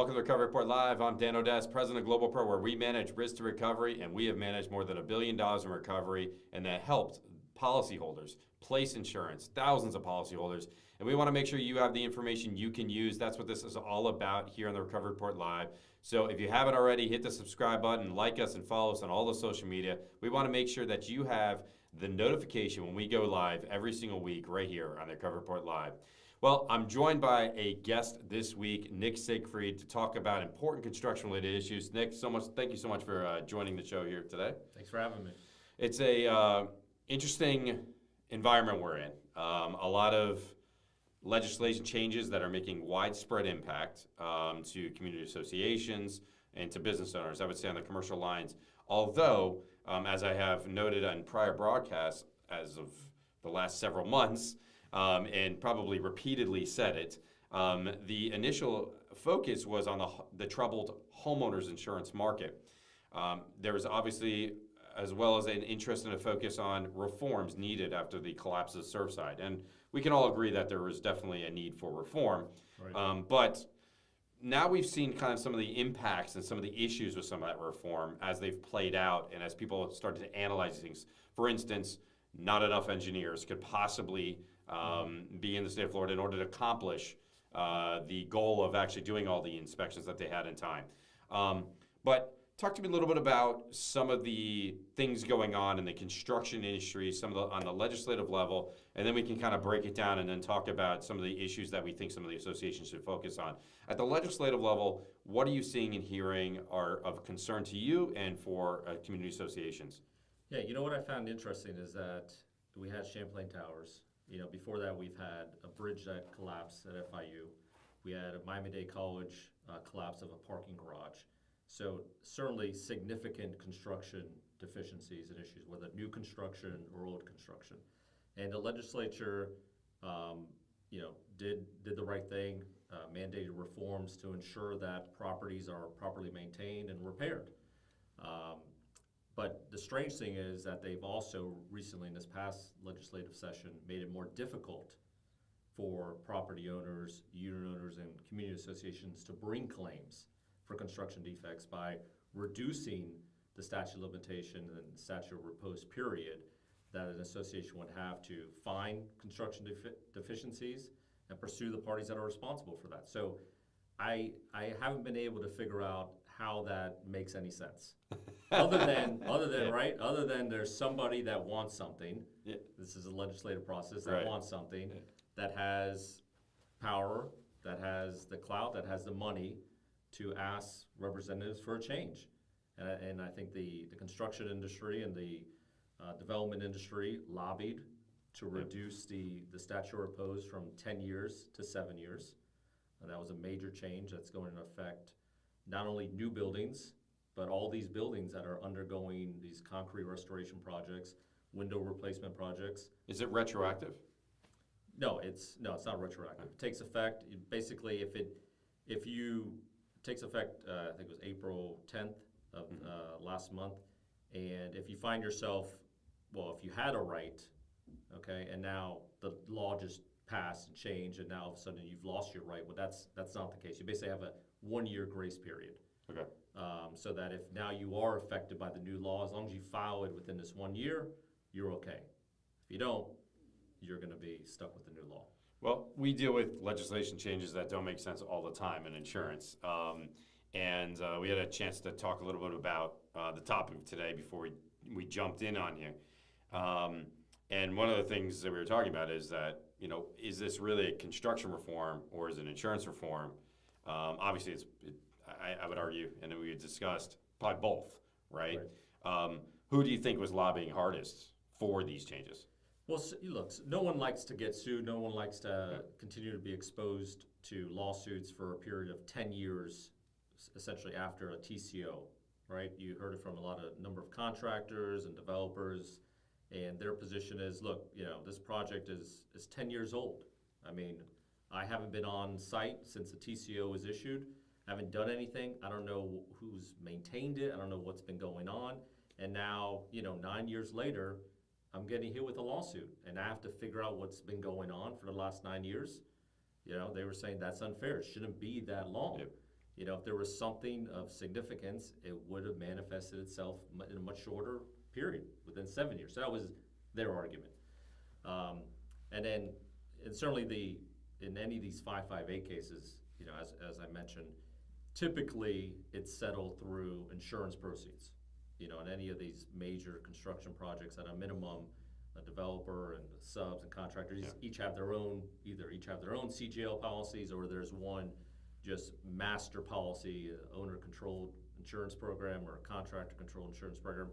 Welcome to Recovery Report Live. I'm Dan Odess, president of GlobalPro, where we manage risk to recovery, and we have managed more than $1 billion in recovery, and that helped policyholders place insurance, thousands of policyholders, and we want to make sure you have the information you can use. That's what this is all about here on the Recovery Report Live. So if you haven't already, hit the subscribe button, like us, and follow us on all the social media. We want to make sure that you have the notification when we go live every single week right here on the Recovery Report Live. Well, I'm joined by a guest this week, Nick Siegfried, to talk about important construction-related issues. Nick, thank you so much for joining the show here today. Thanks for having me. It's a interesting environment we're in. A lot of legislation changes that are making widespread impact to community associations and to business owners, I would say on the commercial lines. Although, as I have noted on prior broadcasts as of the last several months, and probably repeatedly said it, the initial focus was on the troubled homeowners insurance market. There was obviously, as well as an interest and a focus on reforms needed after the collapse of Surfside. And we can all agree that there was definitely a need for reform. Right. But now we've seen kind of some of the impacts and some of the issues with some of that reform as they've played out and as people have started to analyze things. For instance, not enough engineers could possibly be in the state of Florida in order to accomplish the goal of actually doing all the inspections that they had in time. But talk to me a little bit about some of the things going on in the construction industry, on the legislative level, and then we can kind of break it down and then talk about some of the issues that we think some of the associations should focus on. At the legislative level, what are you seeing and hearing are of concern to you and for community associations? Yeah, you know what I found interesting is that we had Champlain Towers. Before that, we've had a bridge that collapsed at FIU. We had a Miami-Dade College collapse of a parking garage. So certainly significant construction deficiencies and issues, whether new construction or old construction. And the legislature, did the right thing, mandated reforms to ensure that properties are properly maintained and repaired. But the strange thing is that they've also recently in this past legislative session made it more difficult for property owners, unit owners, and community associations to bring claims for construction defects by reducing the statute of limitation and the statute of repose period that an association would have to find construction deficiencies and pursue the parties that are responsible for that. So I haven't been able to figure out how that makes any sense. Other than there's somebody that wants something. Yeah. This is a legislative process that wants something, that has power, that has the clout, that has the money to ask representatives for a change. And I think the construction industry and the development industry lobbied to reduce the statute of repose from 10 years to 7 years. And that was a major change that's going to affect not only new buildings, but all these buildings that are undergoing these concrete restoration projects, window replacement projects. Is it retroactive? No, it's not retroactive. It takes effect, basically, if you takes effect, I think it was April 10th of last month, and if you find yourself, if you had a right, okay, and now the law just passed and changed, and now all of a sudden you've lost your right, well, that's not the case. You basically have a 1-year grace period. Okay. So that if now you are affected by the new law, as long as you file it within this 1 year, you're okay. If you don't, you're going to be stuck with the new law. Well, we deal with legislation changes that don't make sense all the time in insurance. And we had a chance to talk a little bit about the topic today before we jumped in on here. And one of the things that we were talking about is that, is this really a construction reform or is it insurance reform? Obviously, I would argue, and we had discussed, probably both, right? Who do you think was lobbying hardest for these changes? Well, look, no one likes to get sued. No one likes to continue to be exposed to lawsuits for a period of 10 years, essentially after a TCO, right? You heard it from number of contractors and developers, and their position is, look, this project is 10 years old. I mean, I haven't been on site since the TCO was issued. I haven't done anything. I don't know who's maintained it. I don't know what's been going on. And now, 9 years later, I'm getting hit with a lawsuit, and I have to figure out what's been going on for the last 9 years. They were saying that's unfair. It shouldn't be that long. Yep. You know, if there was something of significance, it would have manifested itself in a much shorter period, within 7 years. So that was their argument. And certainly in any of these 558 cases, you know, as I mentioned, typically it's settled through insurance proceeds. You know, in any of these major construction projects, at a minimum, a developer and the subs and contractors each have their own, either each have their own CGL policies, or there's one just master policy, owner-controlled insurance program or a contractor-controlled insurance program.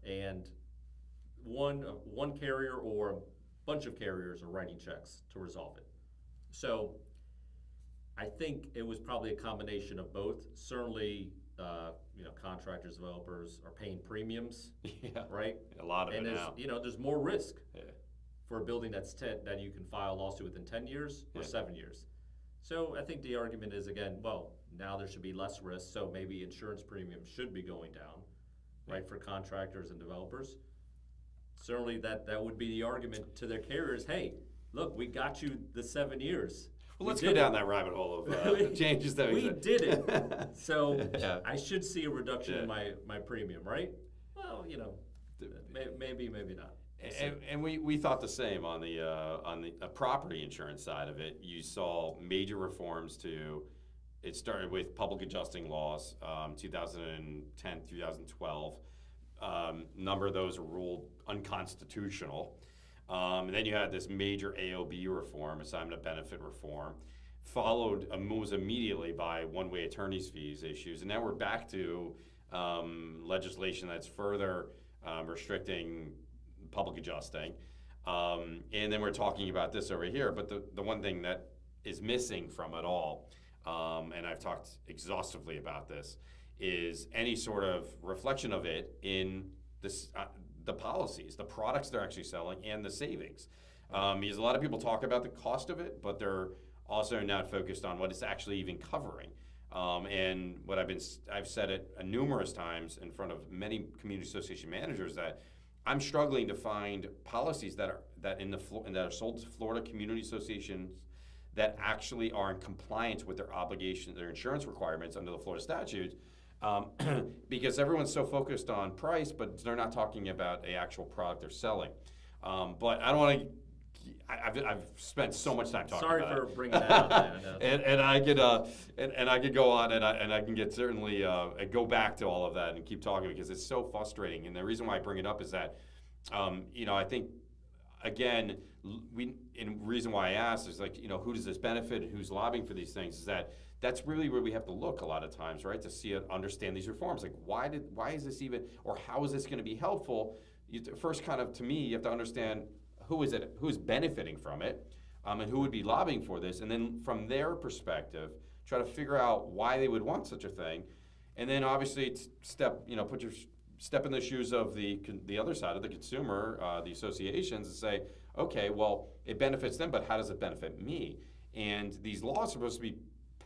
And one carrier or a bunch of carriers are writing checks to resolve it. So I think it was probably a combination of both. Certainly, you know, contractors, developers are paying premiums, right? A lot of and it now. You know, there's more risk for a building that you can file a lawsuit within 10 years or 7 years. So I think the argument is, again, well, now there should be less risk, so maybe insurance premiums should be going down, right, for contractors and developers. Certainly that would be the argument to their carriers. Hey, look, we got you the 7 years. Well, let's go down that rabbit hole of changes that we did it. So Yeah. I should see a reduction in my premium, right? Well, you know, maybe not. And we thought the same on the property insurance side of it. You saw major reforms to. It started with public adjusting laws, 2010, 2012. Number of those were ruled unconstitutional. And then you had this major AOB reform, assignment of benefit reform, followed almost immediately by one-way attorney's fees issues. And now we're back to legislation that's further restricting public adjusting. And then we're talking about this over here. But the one thing that is missing from it all, and I've talked exhaustively about this, is any sort of reflection of it in this, the policies, the products they're actually selling, and the savings. Because a lot of people talk about the cost of it, but they're also not focused on what it's actually even covering. And what I've said it numerous times in front of many community association managers, that I'm struggling to find policies that are sold to Florida community associations that actually are in compliance with their obligation, their insurance requirements under the Florida statutes. Because everyone's so focused on price, but they're not talking about an actual product they're selling. But I don't want to. I've spent so much time talking about it. Sorry for bringing that up. and I could go on, and I can get certainly go back to all of that and keep talking, because it's so frustrating. And the reason why I bring it up is that you know, I think again reason why I asked is, like, you know, who does this benefit and who's lobbying for these things, is that's really where we have to look a lot of times, right, to see it, understand these reforms. Like, why is this even, or how is this going to be helpful? First, kind of, to me, you have to understand who's benefiting from it, and who would be lobbying for this, and then from their perspective, try to figure out why they would want such a thing, and then obviously put your step in the shoes of the other side of the consumer, the associations, and say, okay, well, it benefits them, but how does it benefit me? And these laws are supposed to be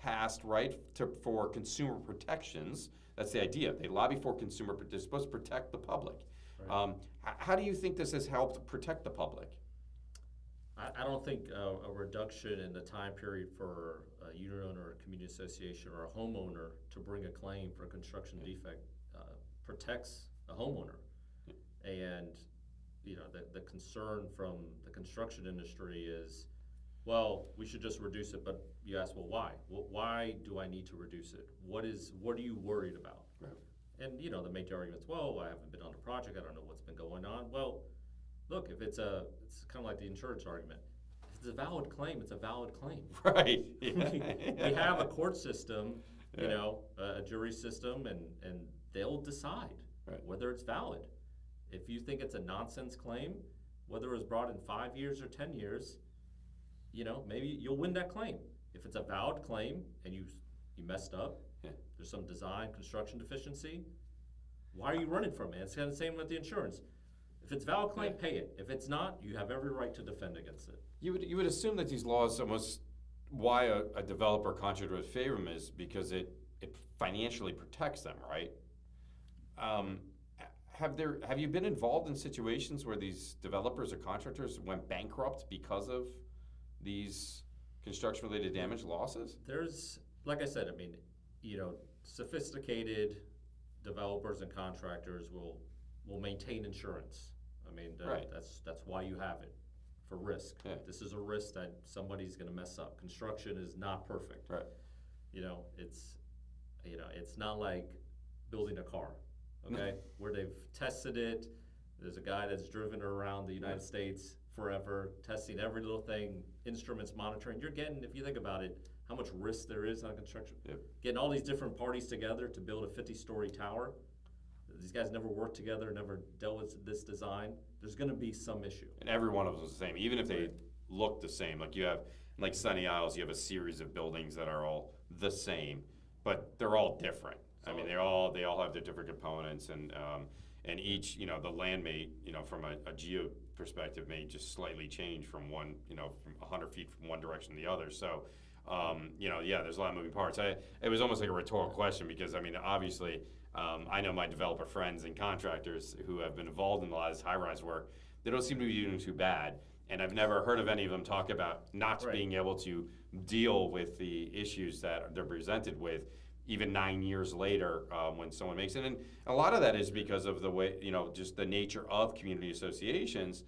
passed, right, for consumer protections. That's the idea. They lobby for they're supposed to protect the public. Right. How do you think this has helped protect the public? I don't think a reduction in the time period for a unit owner, a community association, or a homeowner to bring a claim for a construction defect protects a homeowner. And you know, the concern from the construction industry is, well, we should just reduce it. But you ask, well, why? Why do I need to reduce it? What are you worried about? Right. And you know, the major arguments, well, I haven't been on the project, I don't know what's been going on. Well, look, if it's kind of like the insurance argument. If it's a valid claim, it's a valid claim. Right. We have a court system, you know, a jury system, and they'll decide whether it's valid. If you think it's a nonsense claim, whether it was brought in 5 years or 10 years, you know, maybe you'll win that claim. If it's a valid claim and you messed up, there's some design, construction deficiency, why are you running from it? It's kind of the same with the insurance. If it's a valid claim, pay it. If it's not, you have every right to defend against it. You would assume that these laws, almost why a developer contractor would favor them, is because it financially protects them, right? Have you been involved in situations where these developers or contractors went bankrupt because of these construction-related damage losses? There's, like I said, I mean, sophisticated developers and contractors will maintain insurance. I mean, Right. that's why you have it, for risk. Yeah. This is a risk that somebody's gonna mess up. Construction is not perfect. Right. It's not like building a car, okay? Where they've tested it. There's a guy that's driven around the United States forever, testing every little thing, instruments monitoring. You're getting, if you think about it, how much risk there is on construction. Yep. Getting all these different parties together to build a 50-story tower. These guys never worked together, never dealt with this design. There's gonna be some issue. And every one of them is the same, even if they Right. look the same. Like you have, like Sunny Isles, you have a series of buildings that are all the same, but they're all different. I mean, they all have their different components, and each, the land may, from a geo perspective, may just slightly change from one, from 100 feet from one direction to the other. So, there's a lot of moving parts. It was almost like a rhetorical question because, I mean, obviously, I know my developer friends and contractors who have been involved in a lot of this high-rise work. They don't seem to be doing too bad, and I've never heard of any of them talk about not Right. being able to deal with the issues that they're presented with even 9 years later when someone makes it. And a lot of that is because of the way, just the nature of community associations.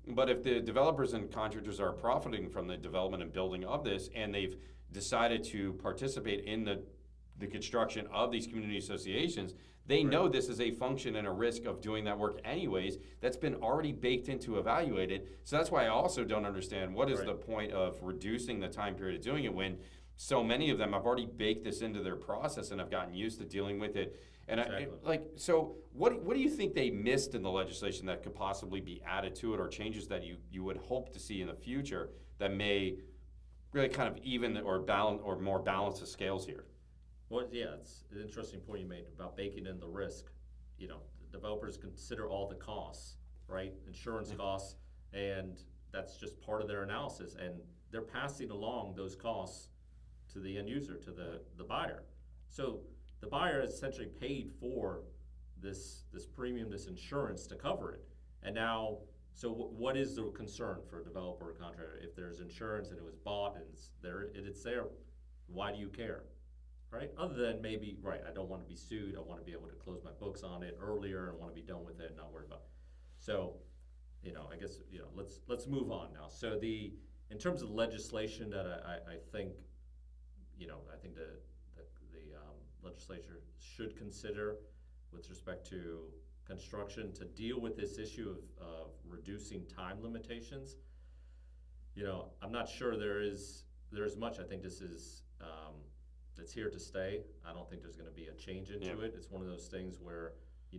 But if the developers and contractors are profiting from the development and building of this, and they've decided to participate in the construction of these community associations, they know this is a function and a risk of doing that work anyways. That's been already baked into evaluated. So that's why I also don't understand what is the point of reducing the time period of doing it when so many of them have already baked this into their process and have gotten used to dealing with it. And Exactly. so what do you think they missed in the legislation that could possibly be added to it, or changes that you would hope to see in the future that may really kind of even or balance or more balance the scales here? Well, yeah, it's an interesting point you made about baking in the risk. Developers consider all the costs, right? Insurance costs, and that's just part of their analysis. And they're passing along those costs to the end user, to the buyer. So the buyer has essentially paid for this premium, this insurance to cover it. And now, so what is the concern for a developer or contractor? If there's insurance and it was bought and it's there, why do you care? Right? Other than maybe, I don't want to be sued. I want to be able to close my books on it earlier and want to be done with it and not worry about it. So, I guess, let's move on now. So in terms of legislation that I think, I think the legislature should consider with respect to construction to deal with this issue of reducing time limitations. I'm not sure there is much. I think this is, it's here to stay. I don't think there's gonna be a change into it. It's one of those things where,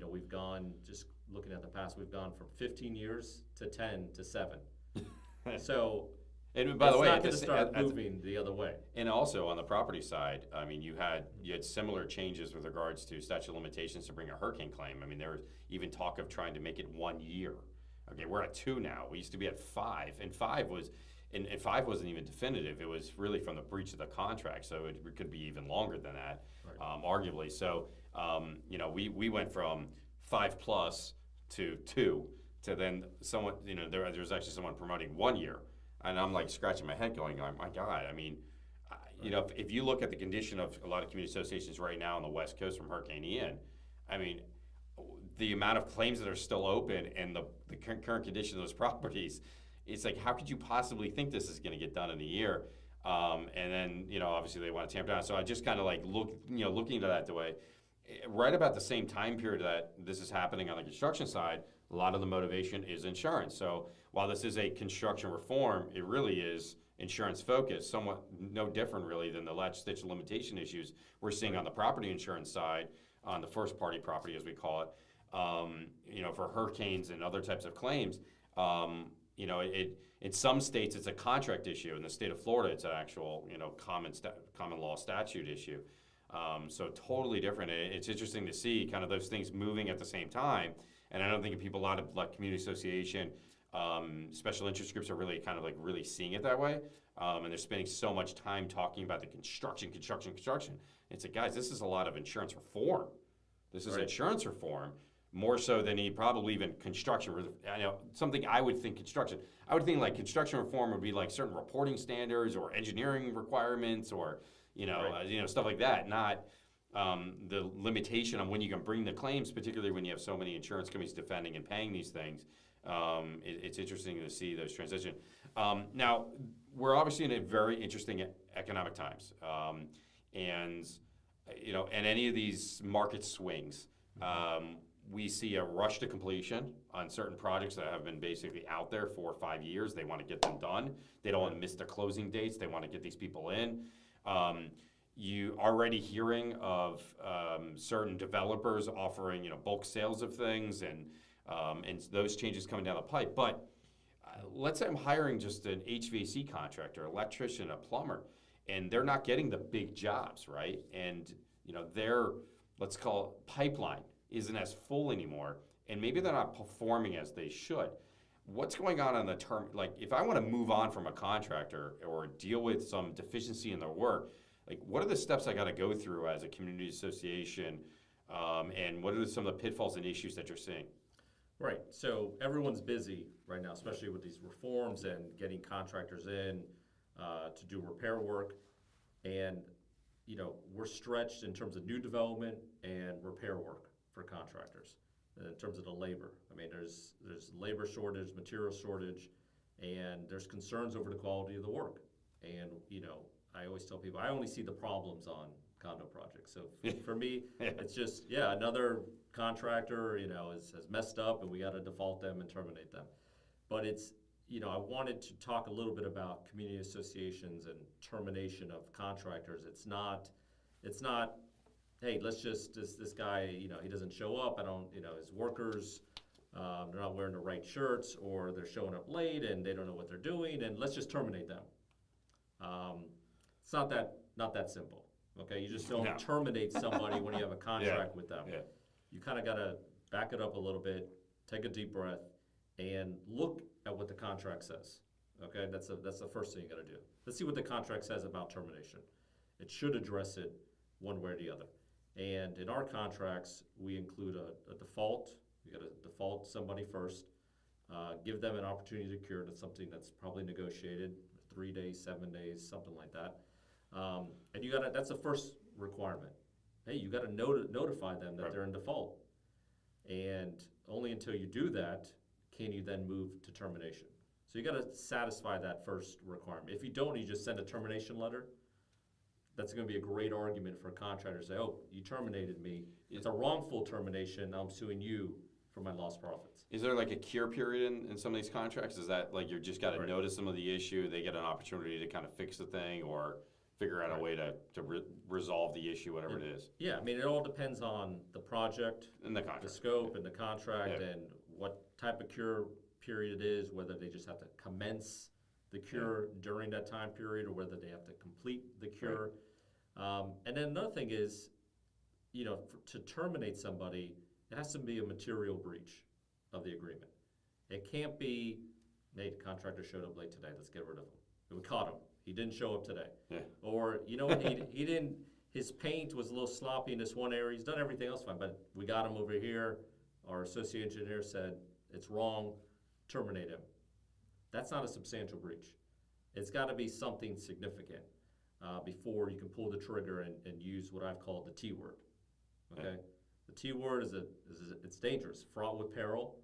we've gone, just looking at the past, we've gone from 15 years to 10 to 7. So, and by the way, it's not gonna start moving the other way. And also on the property side, I mean, you had similar changes with regards to statute of limitations to bring a hurricane claim. I mean, there was even talk of trying to make it 1 year. Okay, we're at 2 now. We used to be at 5, and 5 wasn't even definitive. It was really from the breach of the contract, so it could be even longer than that, arguably. So, we went from 5 plus to 2 to then someone, there was actually someone promoting 1 year. And I'm like scratching my head going, oh my God, I mean, if you look at the condition of a lot of community associations right now on the West Coast from Hurricane Ian, I mean, the amount of claims that are still open and the current condition of those properties, it's like, how could you possibly think this is going to get done in a year? And then, obviously they want to tamp down. So I just kind of like looking into that the way, right about the same time period that this is happening on the construction side, a lot of the motivation is insurance. So while this is a construction reform, it really is insurance focused, somewhat no different really than the latch-stitch limitation issues we're seeing on the property insurance side, on the first party property as we call it, for hurricanes and other types of claims. In some states it's a contract issue. In the state of Florida, it's an actual, common law statute issue. So totally different. It's interesting to see kind of those things moving at the same time. And I don't think people, a lot of like community association, special interest groups are really kind of like really seeing it that way. And they're spending so much time talking about the construction. It's like, guys, this is a lot of insurance reform. This is insurance reform more so than probably even construction. Something I would think construction. I would think like construction reform would be like certain reporting standards or engineering requirements or, stuff like that. Not, the limitation on when you can bring the claims, particularly when you have so many insurance companies defending and paying these things. It's interesting to see those transition. Now, we're obviously in a very interesting economic times, and in any of these market swings, we see a rush to completion on certain projects that have been basically out there 4 or 5 years. They want to get them done. They don't want to miss their closing dates. They want to get these people in. You already hearing of certain developers offering bulk sales of things and those changes coming down the pipe. But let's say I'm hiring just an HVAC contractor, electrician, a plumber, and they're not getting the big jobs, right? And their, let's call it, pipeline isn't as full anymore, and maybe they're not performing as they should. What's going on the term? Like, if I want to move on from a contractor or deal with some deficiency in their work, like, what are the steps I got to go through as a community association, and what are some of the pitfalls and issues that you're seeing? Right. So everyone's busy right now, especially with these reforms and getting contractors in to do repair work, and we're stretched in terms of new development and repair work for contractors. And in terms of the labor, I mean, there's labor shortage, material shortage, and there's concerns over the quality of the work. And I always tell people I only see the problems on condo projects. So for me, it's just another contractor has messed up, and we got to default them and terminate them. But it's I wanted to talk a little bit about community associations and termination of contractors. It's not, hey, let's just, this guy, he doesn't show up. I don't, his workers, they're not wearing the right shirts, or they're showing up late and they don't know what they're doing, and let's just terminate them. It's not that simple. Okay, you just don't terminate somebody when you have a contract with them. Yeah. You kind of got to back it up a little bit, take a deep breath, and look at what the contract says. Okay, that's the first thing you got to do. Let's see what the contract says about termination. It should address it one way or the other. And in our contracts, we include a default. You got to default somebody first. Give them an opportunity to cure. That's something that's probably negotiated, 3 days, 7 days, something like that. And that's the first requirement. Hey, you got to notify them that they're in default. And only until you do that can you then move to termination. So you got to satisfy that first requirement. If you don't, you just send a termination letter. That's going to be a great argument for a contractor to say, oh, you terminated me. It's a wrongful termination. I'm suing you for my lost profits. Is there like a cure period in some of these contracts? Is that like you just got to notice some of the issue, they get an opportunity to kind of fix the thing or figure out a way to resolve the issue, whatever it is? Yeah, I mean, it all depends on the project, and the contract, the scope, and the contract, and what type of cure period it is, whether they just have to commence the cure during that time period or whether they have to complete the cure. And then another thing is, to terminate somebody, it has to be a material breach of the agreement. It can't be, hey, the contractor showed up late today, let's get rid of him. And we caught him. He didn't show up today. Yeah. Or, what, he didn't, his paint was a little sloppy in this one area. He's done everything else fine, but we got him over here. Our associate engineer said it's wrong, terminate him. That's not a substantial breach. It's got to be something significant before you can pull the trigger and use what I've called the T word. Okay, yeah. The T word it's dangerous, fraught with peril.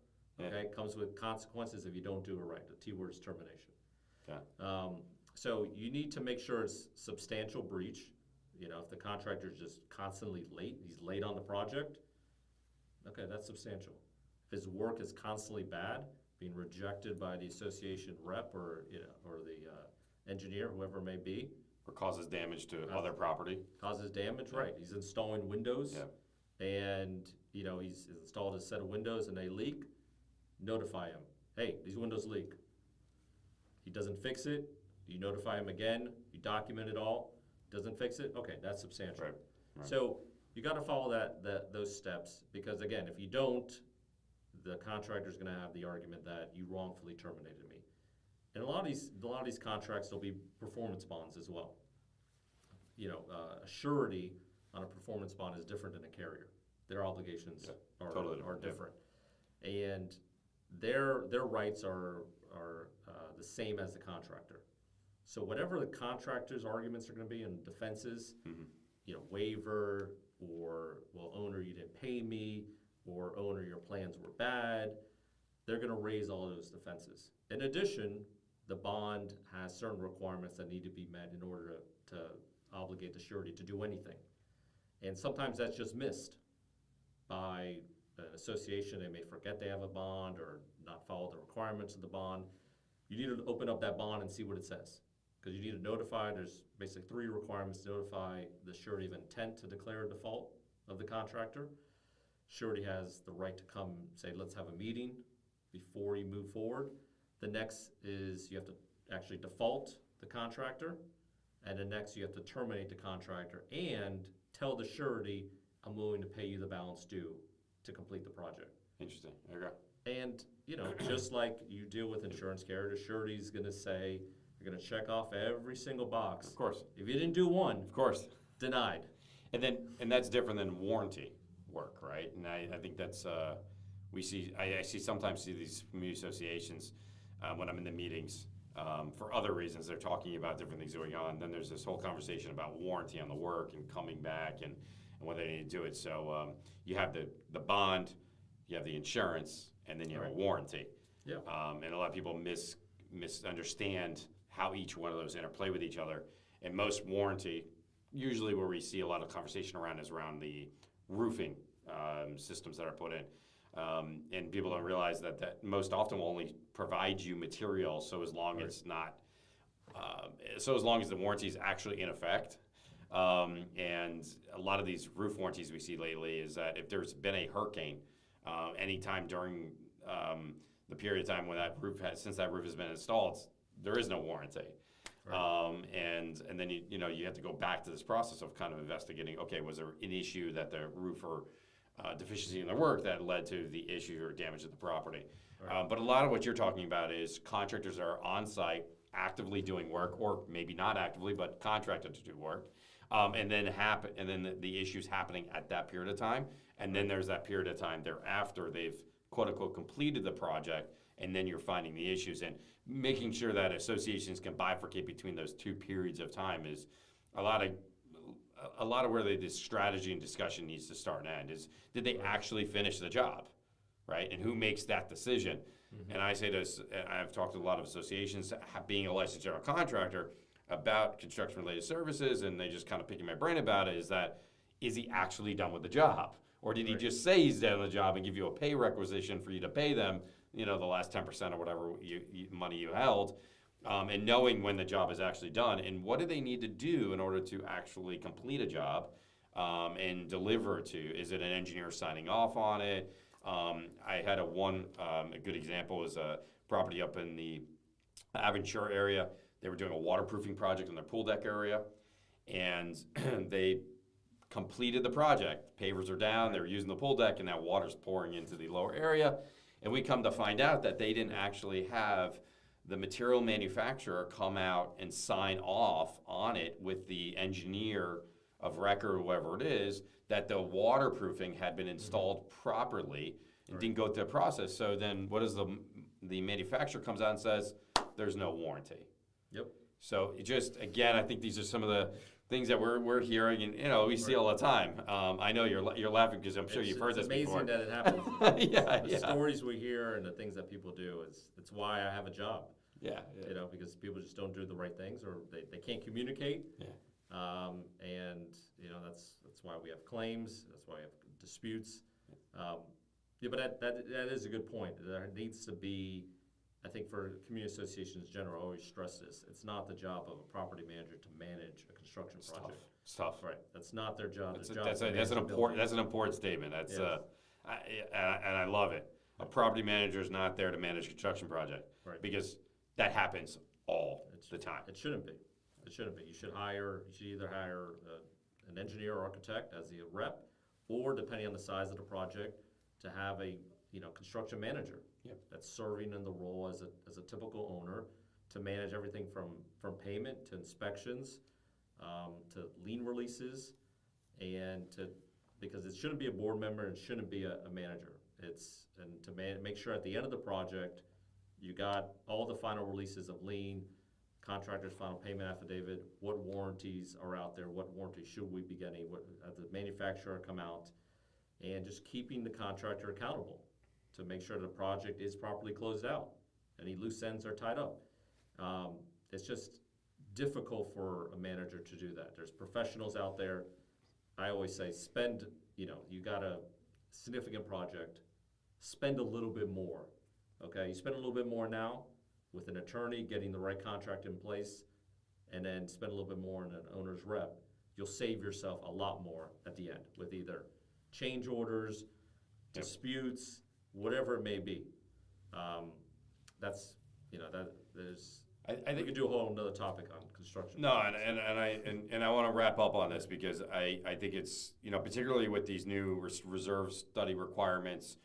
Okay, comes with consequences if you don't do it right. The T word is termination. Yeah. So you need to make sure it's substantial breach. If the contractor is just constantly late, he's late on the project. Okay, that's substantial. If his work is constantly bad, being rejected by the association rep or the engineer, whoever it may be, or causes damage to other property. Causes damage, right? He's installing windows, and he's installed a set of windows and they leak. Notify him. Hey, these windows leak. He doesn't fix it. You notify him again. You document it all. Doesn't fix it. Okay, that's substantial. Right. So you got to follow those steps, because again, if you don't, the contractor's going to have the argument that you wrongfully terminated me. And a lot of these contracts, there'll be performance bonds as well. A surety on a performance bond is different than a carrier. Their obligations are different, and their rights are the same as the contractor. So whatever the contractor's arguments are going to be and defenses, waiver, or, well, owner, you didn't pay me, or owner, your plans were bad. They're gonna raise all those defenses. In addition, the bond has certain requirements that need to be met in order to obligate the surety to do anything. And sometimes that's just missed by an association. They may forget they have a bond or not follow the requirements of the bond. You need to open up that bond and see what it says. Because you need to notify, there's basically 3 requirements to notify the surety of intent to declare a default of the contractor. Surety has the right to come say, let's have a meeting before you move forward. The next is you have to actually default the contractor. And then next you have to terminate the contractor and tell the surety, I'm willing to pay you the balance due to complete the project. Interesting. Okay. And, just like you deal with insurance carrier, the surety's gonna say, you're gonna check off every single box. Of course. If you didn't do one, Of course. denied. And that's different than warranty work, right? And I think that's I sometimes see these community associations when I'm in the meetings for other reasons. They're talking about different things going on. Then there's this whole conversation about warranty on the work and coming back and whether they need to do it. So you have the bond, you have the insurance, and then you have a warranty. Yeah. And a lot of people misunderstand how each one of those interplay with each other. And most warranty, usually where we see a lot of conversation around is around the roofing systems that are put in. And people don't realize that most often will only provide you material so as long as as long as the warranty is actually in effect. And a lot of these roof warranties we see lately is that if there's been a hurricane, anytime during the period of time when since that roof has been installed, there is no warranty. Right. And then you have to go back to this process of kind of investigating, okay, was there an issue that the roofer deficiency in their work that led to the issue or damage to the property. Right. But a lot of what you're talking about is contractors that are on site actively doing work, or maybe not actively, but contracted to do work. And then the issues happening at that period of time. And then there's that period of time thereafter they've quote unquote completed the project, and then you're finding the issues. And making sure that associations can bifurcate between those 2 periods of time is a lot of where this strategy and discussion needs to start and end is, did they actually finish the job, right? And who makes that decision? Mm-hmm. And I say this, I've talked to a lot of associations, being a licensed general contractor, about construction-related services, and they just kind of picking my brain about it, is he actually done with the job? Or did he Right. just say he's done with the job and give you a pay requisition for you to pay them, the last 10% or whatever money you held, and knowing when the job is actually done, and what do they need to do in order to actually complete a job and deliver it to? Is it an engineer signing off on it? I had a good example is a property up in the Aventura area. They were doing a waterproofing project in their pool deck area, and they completed the project. Pavers are down, they were using the pool deck, and now water's pouring into the lower area. And we come to find out that they didn't actually have the material manufacturer come out and sign off on it with the engineer of record, whoever it is, that the waterproofing had been installed properly and didn't go through the process. So then what does the manufacturer comes out and says, there's no warranty. Yep. So it just, again, I think these are some of the things that we're hearing, and we see all the time. I know you're laughing because I'm sure you've heard this before. It's amazing that it happens. Yeah, The stories we hear and the things that people do, it's why I have a job. Yeah. Because people just don't do the right things, or they can't communicate. Yeah. And that's why we have claims. That's why we have disputes. But that is a good point. There needs to be, I think, for community associations in general, I always stress this. It's not the job of a property manager to manage a construction project. It's tough. Right. That's not their job. That's Their job is to an manage the important building. statement. That's Yes. and I love it. A property manager is not there to manage a construction project, Right. because that happens all the time. It shouldn't be. It shouldn't be. You should either hire an engineer or architect as the rep, or depending on the size of the project, to have a construction manager. Yep. That's serving in the role as a typical owner to manage everything from payment to inspections, to lien releases, and because it shouldn't be a board member and shouldn't be a manager. And to make sure at the end of the project, you got all the final releases of lien, contractor's final payment affidavit, what warranties are out there, what warranties should we be getting, what, the manufacturer come out, and just keeping the contractor accountable to make sure the project is properly closed out. Any loose ends are tied up. It's just difficult for a manager to do that. There's professionals out there. I always say you got a significant project, spend a little bit more, okay? You spend a little bit more now with an attorney, getting the right contract in place, and then spend a little bit more in an owner's rep. You'll save yourself a lot more at the end with either change orders, disputes, whatever it may be. I think we could do a whole another topic on construction. No, and I want to wrap up on this because I think it's, particularly with these new reserve study requirements,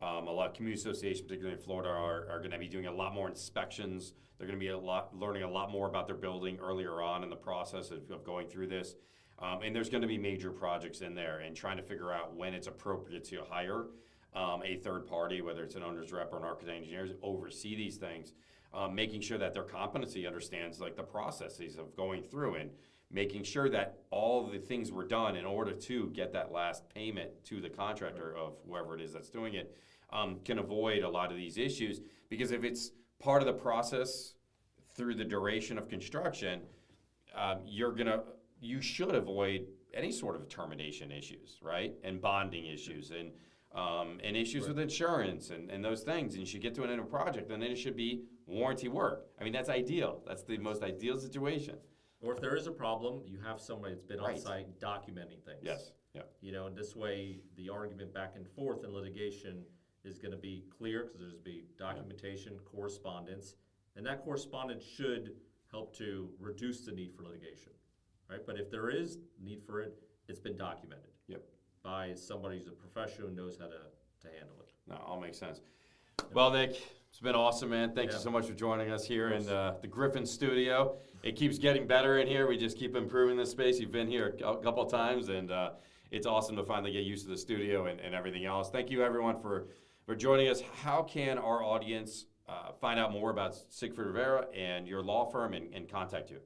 a lot of community associations, particularly in Florida, are going to be doing a lot more inspections. They're going to be learning a lot more about their building earlier on in the process of going through this. And there's going to be major projects in there, and trying to figure out when it's appropriate to hire a third party, whether it's an owner's rep or an architect engineer, to oversee these things. Making sure that their competency understands the processes of going through, and making sure that all the things were done in order to get that last payment to the contractor of whoever it is that's doing it, can avoid a lot of these issues. Because if it's part of the process through the duration of construction, you should avoid any sort of termination issues, right? And bonding issues, and issues with insurance and those things. And you should get to an end of project, and then it should be warranty work. I mean, that's ideal. That's the most ideal situation. Or if there is a problem, you have somebody that's been on site documenting things. Yes. Yeah. And this way, the argument back and forth in litigation is going to be clear, because there's be documentation, correspondence, and that correspondence should help to reduce the need for litigation, right? But if there is need for it, it's been documented. Yep. By somebody who's a professional who knows how to handle it. No, all makes sense. Well, Nick, it's been awesome, man. Thank you so much for joining us here in the Griffin studio. It keeps getting better in here. We just keep improving this space. You've been here a couple of times, and it's awesome to finally get used to the studio and everything else. Thank you, everyone, for joining us. How can our audience find out more about Siegfried Rivera and your law firm and contact you?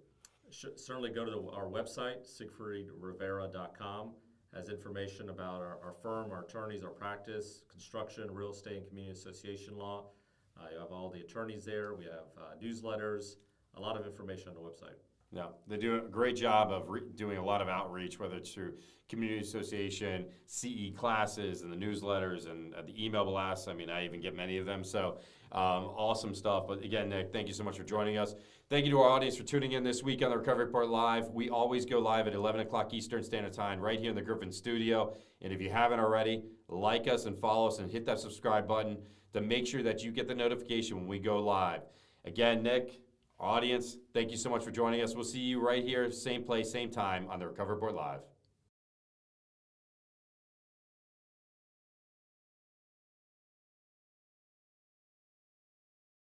Certainly go to our website, siegfriedrivera.com. Has information about our firm, our attorneys, our practice, construction, real estate, and community association law. You have all the attorneys there. We have newsletters, a lot of information on the website. Yeah, they do a great job of doing a lot of outreach, whether it's through community association, CE classes, and the newsletters, and the email blasts. I mean, I even get many of them. So awesome stuff. But again, Nick, thank you so much for joining us. Thank you to our audience for tuning in this week on the Recovery Report Live. We always go live at 11 o'clock Eastern Standard Time right here in the Griffin studio. And if you haven't already, like us and follow us and hit that subscribe button to make sure that you get the notification when we go live. Again, Nick, audience, thank you so much for joining us. We'll see you right here, same place, same time on the Recovery Report Live.